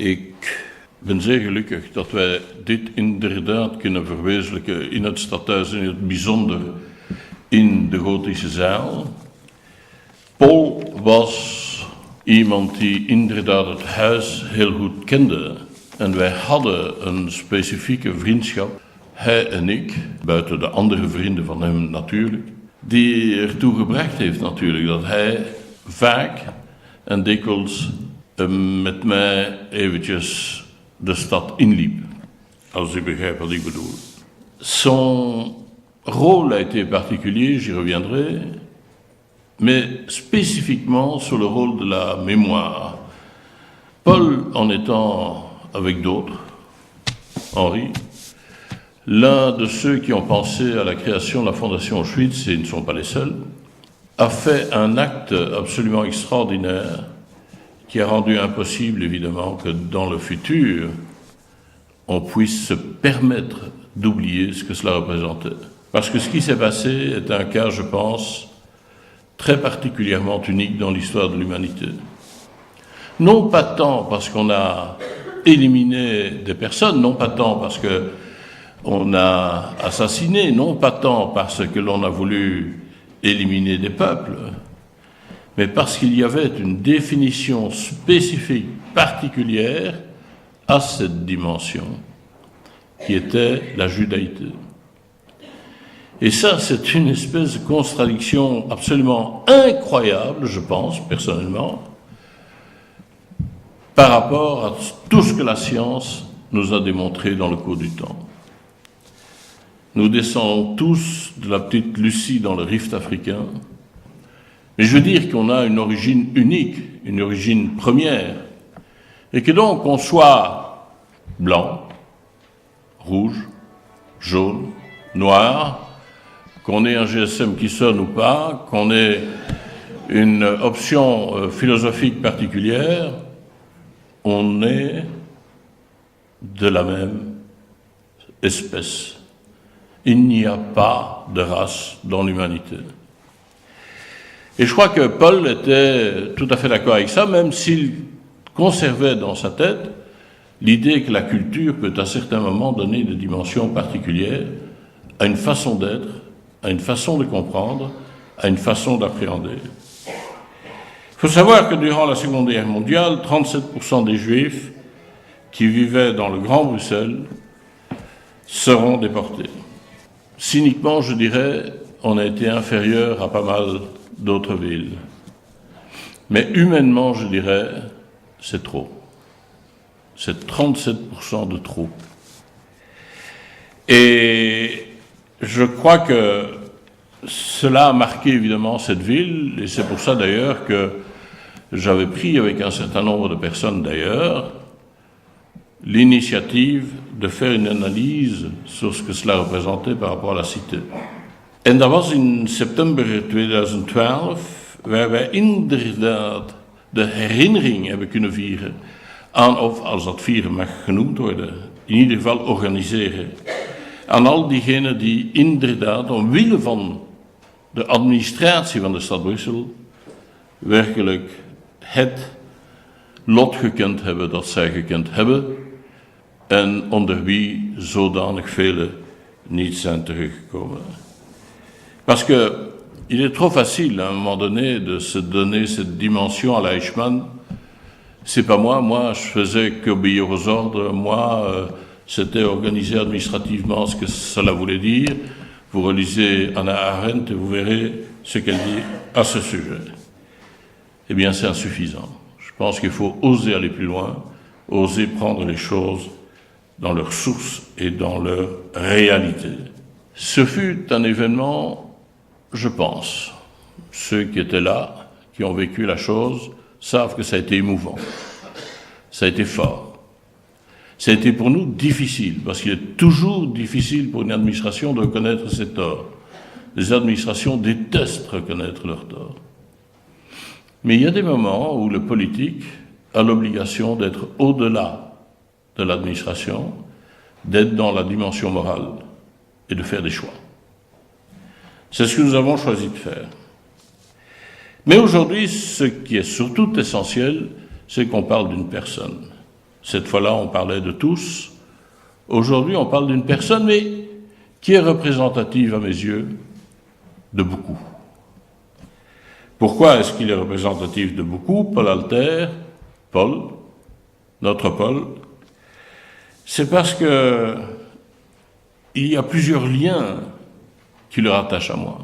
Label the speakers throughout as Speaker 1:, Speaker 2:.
Speaker 1: Ik ben zeer gelukkig dat wij dit inderdaad kunnen verwezenlijken in het stadhuis, in het bijzonder in de Gotische zaal. Paul was iemand die inderdaad het huis heel goed kende. En wij hadden een specifieke vriendschap, hij en ik, buiten de andere vrienden van hem natuurlijk, die ertoe gebracht heeft natuurlijk dat hij vaak en dikwijls met mij eventjes de stad inliep. Als u begrijpt wat ik bedoel. Son rôle a été particulier, j'y reviendrai, mais spécifiquement sur le rôle de la mémoire. Paul, en étant avec d'autres, Henri, l'un de ceux qui ont pensé à la création de la Fondation Auschwitz, et ils ne sont pas les seuls, a fait un acte absolument extraordinaire qui a rendu impossible, évidemment, que dans le futur, on puisse se permettre d'oublier ce que cela représentait. Parce que ce qui s'est passé est un cas, je pense, très particulièrement unique dans l'histoire de l'humanité. Non pas tant parce qu'on a éliminé des personnes, non pas tant parce qu'on a assassiné, non pas tant parce que l'on a voulu éliminer des peuples, mais parce qu'il y avait une définition spécifique, particulière à cette dimension, qui était la judaïté. Et ça, c'est une espèce de contradiction absolument incroyable, je pense, personnellement, par rapport à tout ce que la science nous a démontré dans le cours du temps. Nous descendons tous de la petite Lucie dans le rift africain, mais je veux dire qu'on a une origine unique, une origine première, et que donc on soit blanc, rouge, jaune, noir, qu'on ait un GSM qui sonne ou pas, qu'on ait une option philosophique particulière, on est de la même espèce. Il n'y a pas de race dans l'humanité. Et je crois que Paul était tout à fait d'accord avec ça, même s'il conservait dans sa tête l'idée que la culture peut à certains moments donner des dimensions particulières à une façon d'être, à une façon de comprendre, à une façon d'appréhender. Il faut savoir que durant la Seconde Guerre mondiale, 37% des Juifs qui vivaient dans le Grand Bruxelles seront déportés. Cyniquement, je dirais, on a été inférieur à pas mal d'autres villes. Mais humainement, je dirais, c'est trop. C'est 37% de trop. Et je crois que cela a marqué évidemment cette ville, et c'est pour ça d'ailleurs que j'avais pris avec un certain nombre de personnes d'ailleurs l'initiative de faire une analyse sur ce que cela représentait par rapport à la cité. En dat was in september 2012, waar wij inderdaad de herinnering hebben kunnen vieren aan, of als dat vieren mag genoemd worden, in ieder geval organiseren, aan al diegenen die inderdaad omwille van de administratie van de stad Brussel werkelijk het lot gekend hebben dat zij gekend hebben en onder wie zodanig velen niet zijn teruggekomen. Parce que il est trop facile à un moment donné de se donner cette dimension à la Eichmann. C'est pas moi je faisais qu'obéir aux ordres, c'était organiser administrativement ce que cela voulait dire. Vous relisez Hannah Arendt et vous verrez ce qu'elle dit à ce sujet. Eh bien, c'est insuffisant. Je pense qu'il faut oser aller plus loin, oser prendre les choses dans leur source et dans leur réalité. Ce fut un événement, je pense, ceux qui étaient là, qui ont vécu la chose, savent que ça a été émouvant, ça a été fort. Ça a été pour nous difficile, parce qu'il est toujours difficile pour une administration de reconnaître ses torts. Les administrations détestent reconnaître leurs torts. Mais il y a des moments où le politique a l'obligation d'être au-delà de l'administration, d'être dans la dimension morale et de faire des choix. C'est ce que nous avons choisi de faire. Mais aujourd'hui, ce qui est surtout essentiel, c'est qu'on parle d'une personne. Cette fois-là, on parlait de tous. Aujourd'hui, on parle d'une personne, mais qui est représentative à mes yeux de beaucoup. Pourquoi est-ce qu'il est représentatif de beaucoup? Paul Alter, Paul, notre Paul, c'est parce que il y a plusieurs liens qui le rattachent à moi.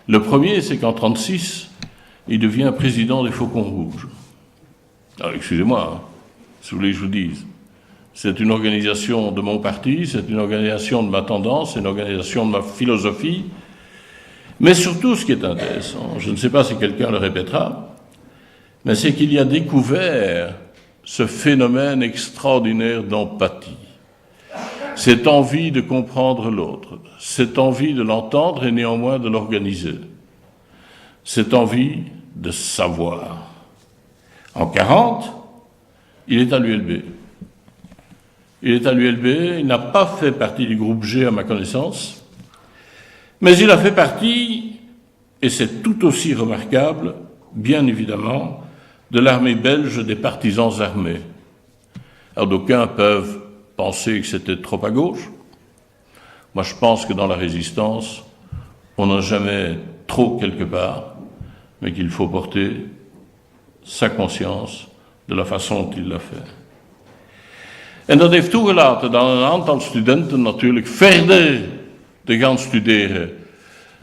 Speaker 1: Le premier, c'est qu'en 1936, il devient président des Faucons Rouges. Alors, excusez-moi, si vous voulez que je vous dise, c'est une organisation de mon parti, c'est une organisation de ma tendance, c'est une organisation de ma philosophie, mais surtout, ce qui est intéressant, je ne sais pas si quelqu'un le répétera, mais c'est qu'il y a découvert ce phénomène extraordinaire d'empathie, cette envie de comprendre l'autre, cette envie de l'entendre et néanmoins de l'organiser, cette envie de savoir. En 1940, il est à l'ULB. Il est à l'ULB, il n'a pas fait partie du groupe G à ma connaissance, mais il a fait partie, et c'est tout aussi remarquable, bien évidemment, de l'armée belge des partisans armés. Alors d'aucuns peuvent penser que c'était trop à gauche. Moi je pense que dans la résistance, on n'a jamais trop quelque part, mais qu'il faut porter sa conscience de la façon dont il l'a fait. En dat heeft toegelaten dat een aantal studenten natuurlijk verder te gaan studeren.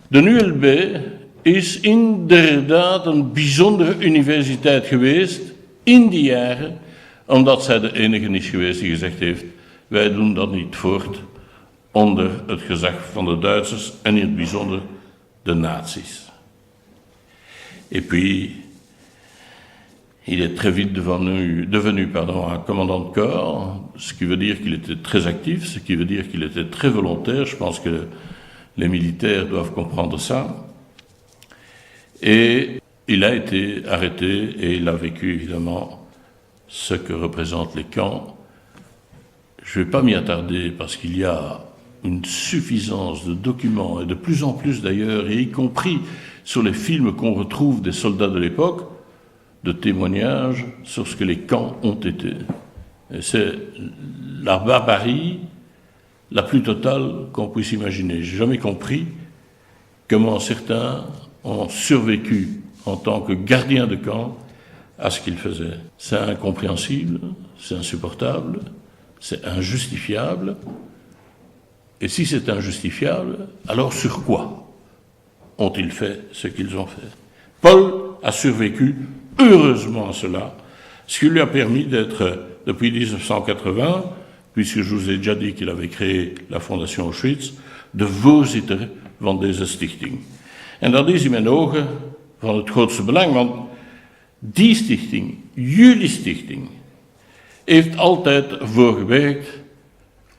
Speaker 1: De ULB is inderdaad een bijzondere universiteit geweest in die jaren, omdat zij de enige is geweest die gezegd heeft, wij doen dat niet voort onder het gezag van de Duitsers en in het bijzonder de nazi's. Et puis, il est très vite devenu un commandant de corps, ce qui veut dire qu'il était très actif, ce qui veut dire qu'il était très volontaire. Je pense que les militaires doivent comprendre ça. Et il a été arrêté et il a vécu évidemment ce que représentent les camps. Je ne vais pas m'y attarder parce qu'il y a une suffisance de documents, et de plus en plus d'ailleurs, et y compris sur les films qu'on retrouve des soldats de l'époque, de témoignages sur ce que les camps ont été. Et c'est la barbarie la plus totale qu'on puisse imaginer. J'ai jamais compris comment certains ont survécu en tant que gardiens de camp à ce qu'ils faisaient. C'est incompréhensible, c'est insupportable, c'est injustifiable. Et si c'est injustifiable, alors sur quoi ont-ils fait ce qu'ils ont fait? Paul a survécu heureusement à cela, ce qui lui a permis d'être, depuis 1980, puisque je vous ai déjà dit qu'il avait créé la Fondation Auschwitz, de voorzitter van deze stichting. En dat is in mijn ogen van het grootste belang, want die stichting, jullie stichting, heeft altijd ervoor gewerkt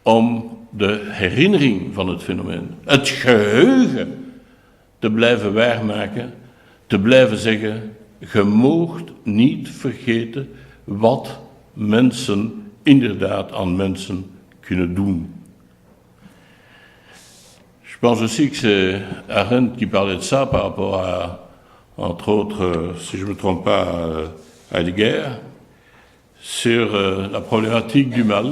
Speaker 1: om de herinnering van het fenomeen, het geheugen, te blijven waarmaken, te blijven zeggen, je moogt niet vergeten wat mensen inderdaad aan mensen kunnen doen. Je pense aussi que c'est Arendt qui parlait de ça par rapport à, entre autres, si je ne me trompe pas, Heidegger, sur la problématique du mal.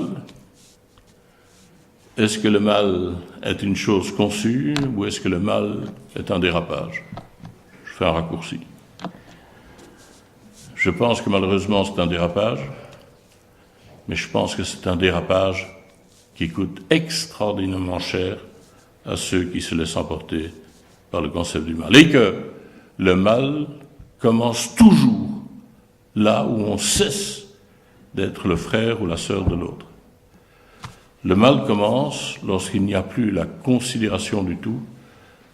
Speaker 1: Est-ce que le mal est une chose conçue ou est-ce que le mal est un dérapage? Je fais un raccourci. Je pense que malheureusement c'est un dérapage, mais je pense que c'est un dérapage qui coûte extraordinairement cher à ceux qui se laissent emporter par le concept du mal. Et que le mal commence toujours là où on cesse d'être le frère ou la sœur de l'autre. Le mal commence lorsqu'il n'y a plus la considération du tout,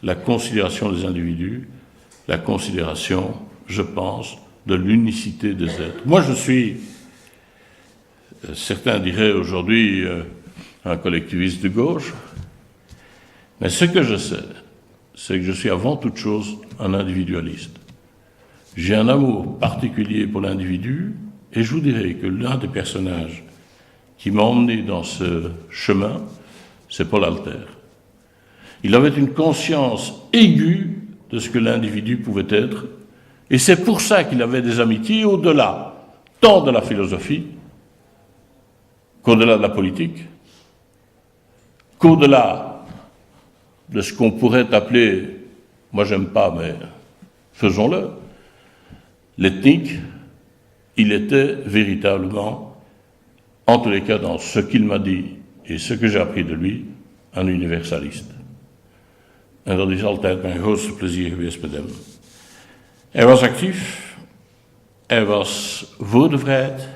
Speaker 1: la considération des individus, la considération, je pense, de l'unicité des êtres. Moi, je suis, certains diraient aujourd'hui, un collectiviste de gauche, mais ce que je sais, c'est que je suis avant toute chose un individualiste. J'ai un amour particulier pour l'individu, et je vous dirais que l'un des personnages qui m'a emmené dans ce chemin, c'est Paul Alter. Il avait une conscience aiguë de ce que l'individu pouvait être, et c'est pour ça qu'il avait des amitiés au-delà, tant de la philosophie qu'au-delà de la politique, qu'au-delà de ce qu'on pourrait appeler, moi j'aime pas, mais faisons-le, l'ethnique, il était véritablement, en tous les cas dans ce qu'il m'a dit et ce que j'ai appris de lui, een universalist. En dat is altijd mijn grootste plezier geweest met hem. Hij was actief, hij was voor de vrijheid,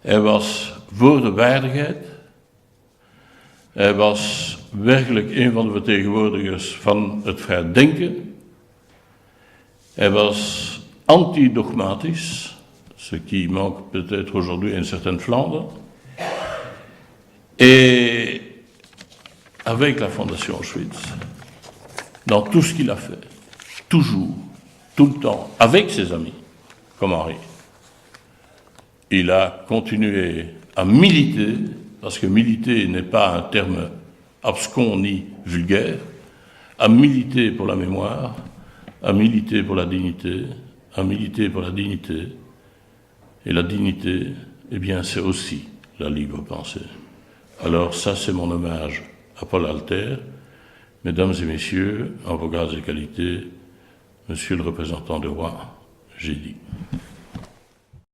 Speaker 1: hij was voor de waardigheid, hij was werkelijk een van de vertegenwoordigers van het vrij denken, hij was antidogmatisch, ce qui manque peut-être aujourd'hui in certaines Flandres, et avec la Fondation Auschwitz, dans tout ce qu'il a fait, toujours, tout le temps, avec ses amis, comme Henri, il a continué à militer, parce que militer n'est pas un terme abscon ni vulgaire, à militer pour la mémoire, à militer pour la dignité, à militer pour la dignité. Et la dignité, eh bien, c'est aussi la libre pensée. Alors ça, c'est mon hommage à Paul Alter. Mesdames et messieurs, en vos grades et qualités, monsieur le représentant du roi, j'ai dit.